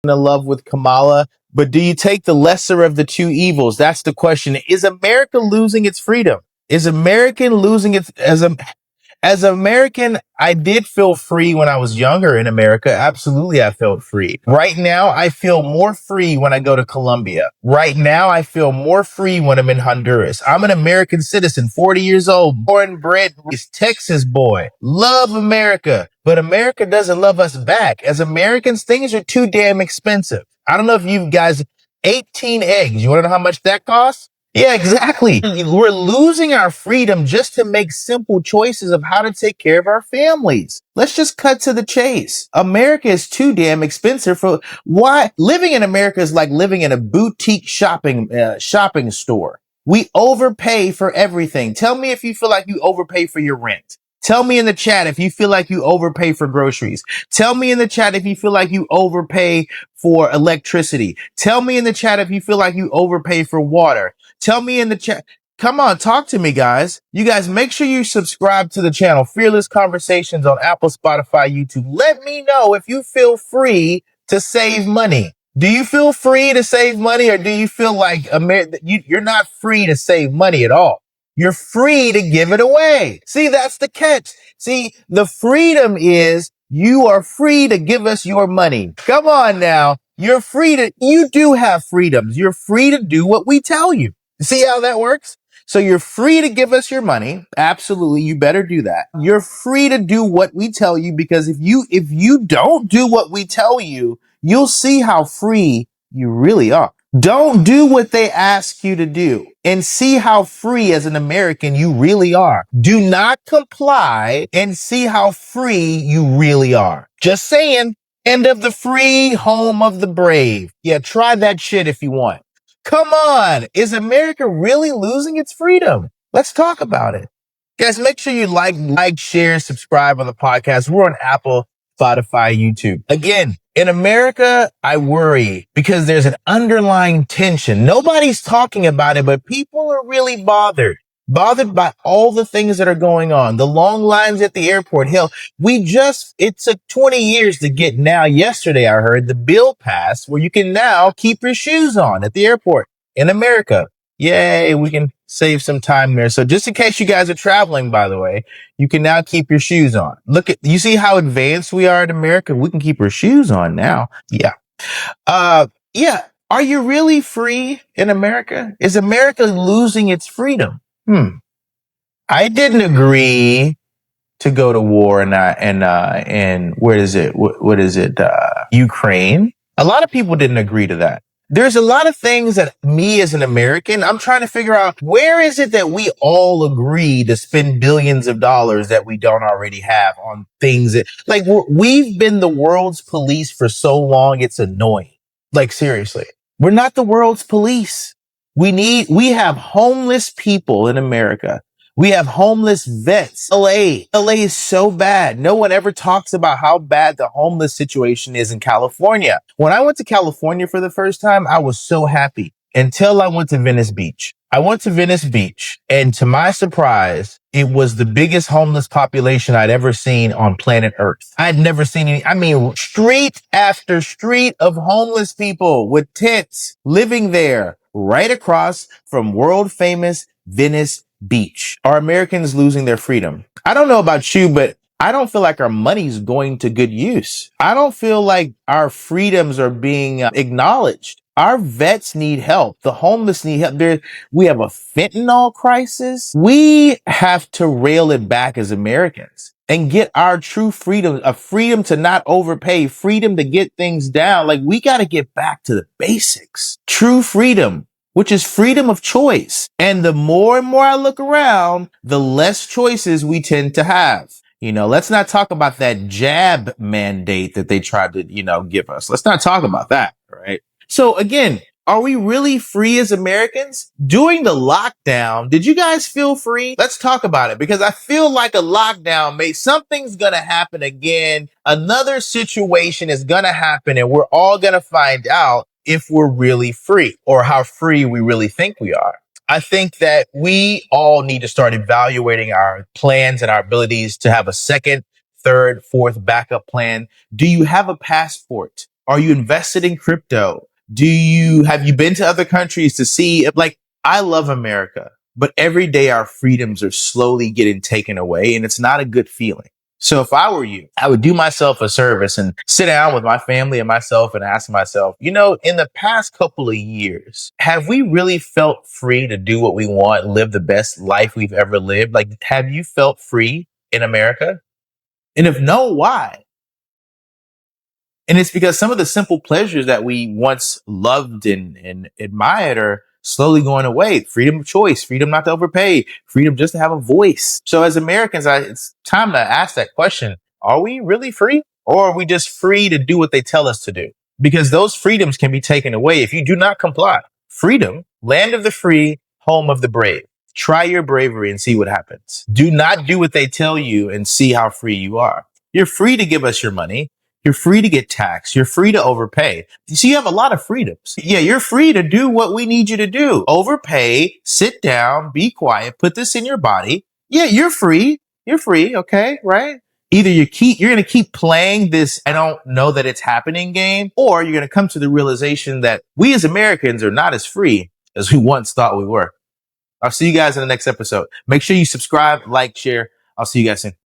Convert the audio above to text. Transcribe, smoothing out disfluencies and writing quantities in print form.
in love with Kamala, but do you take the lesser of the two evils? That's the question. Is America losing its freedom? Is American losing its as an American, I did feel free when I was younger in America. Absolutely, I felt free. Right now, I feel more free when I go to Colombia. Right now, I feel more free when I'm in Honduras. I'm an American citizen, 40 years old, born and bred, raised Texas boy. Love America, but America doesn't love us back. As Americans, things are too damn expensive. I don't know if you guys, 18 eggs. You want to know how much that costs? Yeah, exactly. We're losing our freedom just to make simple choices of how to take care of our families. Let's just cut to the chase. America is too damn expensive for why living in America is like living in a boutique shopping store. We overpay for everything. Tell me if you feel like you overpay for your rent. Tell me in the chat if you feel like you overpay for groceries. Tell me in the chat if you feel like you overpay for electricity. Tell me in the chat if you feel like you overpay for water. Tell me in the chat. Come on, talk to me, guys. You guys, make sure you subscribe to the channel, Fearless Conversations on Apple, Spotify, YouTube. Let me know if you feel free to save money. Do you feel free to save money, or do you feel like you're not free to save money at all? You're free to give it away. See, that's the catch. See, the freedom is you are free to give us your money. Come on now. You do have freedoms. You're free to do what we tell you. See how that works? So you're free to give us your money. Absolutely. You better do that. You're free to do what we tell you, because if you don't do what we tell you, you'll see how free you really are. Don't do what they ask you to do and see how free as an American you really are. Do not comply and see how free you really are. Just saying. End of the free, home of the brave. Yeah, try that shit if you want. Come on. Is America really losing its freedom? Let's talk about it. Guys, make sure you like, share, subscribe on the podcast. We're on Apple, Spotify, YouTube. Again, in America, I worry because there's an underlying tension. Nobody's talking about it, but people are really bothered by all the things that are going on. The long lines at the airport. Hell, it took 20 years to get yesterday I heard the bill passed where you can now keep your shoes on at the airport in America. Yay, we can save some time there. So just in case you guys are traveling, by the way, you can now keep your shoes on. You see how advanced we are in America? We can keep our shoes on now. Yeah. Yeah. Are you really free in America? Is America losing its freedom? I didn't agree to go to war and where is it? What is it? Ukraine. A lot of people didn't agree to that. There's a lot of things that me as an American, I'm trying to figure out, where is it that we all agree to spend billions of dollars that we don't already have on things that, like, we've been the world's police for so long, it's annoying. Like, seriously, we're not the world's police. We have homeless people in America. We have homeless vets. LA is so bad. No one ever talks about how bad the homeless situation is in California. When I went to California for the first time, I was so happy until I went to Venice Beach. I went to Venice Beach, and to my surprise, it was the biggest homeless population I'd ever seen on planet Earth. I'd never seen street after street of homeless people with tents living there right across from world famous Venice Beach. Are Americans losing their freedom? I don't know about you, but I don't feel like our money's going to good use. I don't feel like our freedoms are being acknowledged. Our vets need help. The homeless need help. We have a fentanyl crisis. We have to rail it back as Americans and get our true freedom, a freedom to not overpay, freedom to get things down. Like, we got to get back to the basics. True freedom, which is freedom of choice. And the more and more I look around, the less choices we tend to have. Let's not talk about that jab mandate that they tried to, give us. Let's not talk about that, right? So again, are we really free as Americans? During the lockdown, did you guys feel free? Let's talk about it, because I feel like a lockdown, something's going to happen again. Another situation is going to happen, and we're all going to find out if we're really free or how free we really think we are. I think that we all need to start evaluating our plans and our abilities to have a second, third, fourth backup plan. Do you have a passport? Are you invested in crypto? Have you been to other countries to see if, like, I love America, but every day our freedoms are slowly getting taken away and it's not a good feeling. So if I were you, I would do myself a service and sit down with my family and myself and ask myself, in the past couple of years, have we really felt free to do what we want, live the best life we've ever lived? Like, have you felt free in America? And if no, why? And it's because some of the simple pleasures that we once loved and admired are slowly going away. Freedom of choice, freedom not to overpay, freedom just to have a voice. So as Americans, it's time to ask that question. Are we really free? Or are we just free to do what they tell us to do? Because those freedoms can be taken away if you do not comply. Freedom, land of the free, home of the brave. Try your bravery and see what happens. Do not do what they tell you and see how free you are. You're free to give us your money. You're free to get taxed. You're free to overpay. So you have a lot of freedoms. Yeah, you're free to do what we need you to do. Overpay, sit down, be quiet, put this in your body. Yeah, you're free. You're free. Okay. Right. Either you're going to keep playing this I don't know that it's happening game, or you're going to come to the realization that we as Americans are not as free as we once thought we were. I'll see you guys in the next episode. Make sure you subscribe, like, share. I'll see you guys soon.